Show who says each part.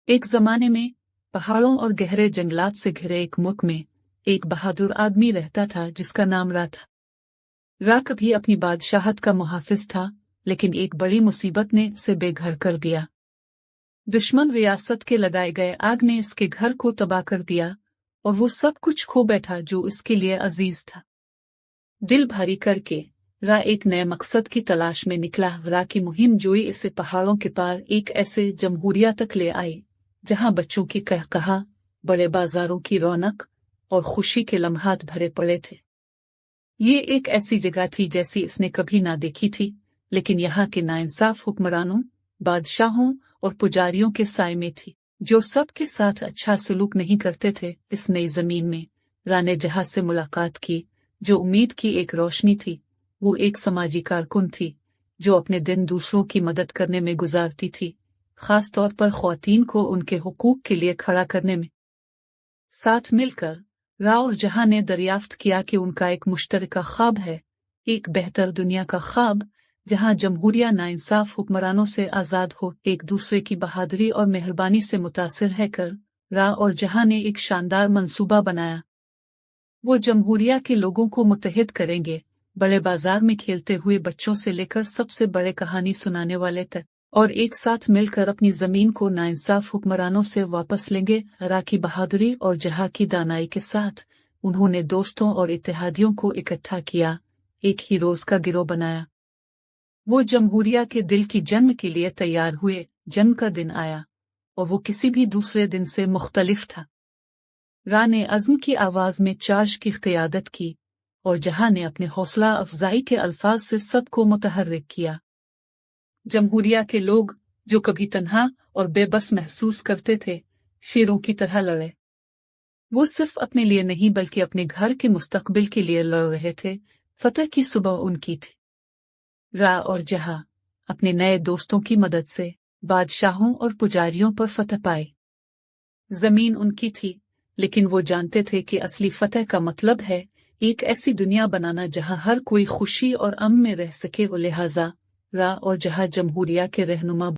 Speaker 1: एक जमाने में पहाड़ों और गहरे जंगलात से घिरे एक मुल्क में एक बहादुर आदमी रहता था जिसका नाम रा था। रा कभी अपनी बादशाहत का मुहाफिज था, लेकिन एक बड़ी मुसीबत ने इसे बेघर कर दिया। दुश्मन रियासत के लगाए गए आग ने इसके घर को तबाह कर दिया और वो सब कुछ खो बैठा जो इसके लिए अजीज था। दिल भारी करके रा एक नए मकसद की तलाश में निकला। रा की मुहिम जोई इसे पहाड़ों के पार एक ऐसे जमहूरिया तक ले आई जहां बच्चों की कहकहा, बड़े बाजारों की रौनक और खुशी के लम्हात भरे पड़े थे। ये एक ऐसी जगह थी जैसी इसने कभी ना देखी थी, लेकिन यहाँ के नाइंसाफ हुक्मरानों, बादशाहों और पुजारियों के साए में थी, जो सबके साथ अच्छा सलूक नहीं करते थे। इस नई जमीन में रा ने जहां से मुलाकात की, जो उम्मीद की एक रोशनी थी, वो एक समाजी कारकुन थी जो अपने दिन दूसरों की मदद करने में गुजारती थी, खास तौर पर ख्वातीन को उनके हुकूक के लिए खड़ा करने में। साथ मिलकर रा और जहां ने दरियाफ्त किया कि उनका एक मुश्तरका ख्वाब है, एक बेहतर दुनिया का ख्वाब जहां जमहूरिया नाइंसाफ हुक्मरानों से आज़ाद हो। एक दूसरे की बहादुरी और मेहरबानी से मुतासिर है कर रा और जहां ने एक शानदार मंसूबा बनाया। वो जमहूरिया के लोगों को मुत्तहिद करेंगे, बड़े बाजार में खेलते हुए बच्चों से लेकर सबसे बड़े कहानी सुनाने वाले तक, और एक साथ मिलकर अपनी जमीन को नाइंसाफ हुक्मरानों से वापस लेंगे। रा की बहादुरी और जहां की दानाई के साथ उन्होंने दोस्तों और इत्तेहादियों को इकट्ठा किया, एक हीरोज का गिरोह बनाया। वो जमहूरिया के दिल की जंग के लिए तैयार हुए। जंग का दिन आया और वो किसी भी दूसरे दिन से मुख्तलिफ था। रा ने अज़्म की आवाज में चार्ज की क़ियादत की और जहां ने अपने हौसला अफजाई के अल्फाज से सबको मुतहर्रिक किया। जमहूरिया के लोग, जो कभी तन्हा और बेबस महसूस करते थे, शेरों की तरह लड़े। वो सिर्फ अपने लिए नहीं बल्कि अपने घर के मुस्तकबिल के लिए लड़ रहे थे। फतह की सुबह उनकी थी। रा और जहां अपने नए दोस्तों की मदद से बादशाहों और पुजारियों पर फतह पाए। जमीन उनकी थी, लेकिन वो जानते थे कि असली फतह का मतलब है एक ऐसी दुनिया बनाना जहां हर कोई खुशी और अमन में रह सके। वो लिहाजा रा और जहां जमहूरिया के रहनुमा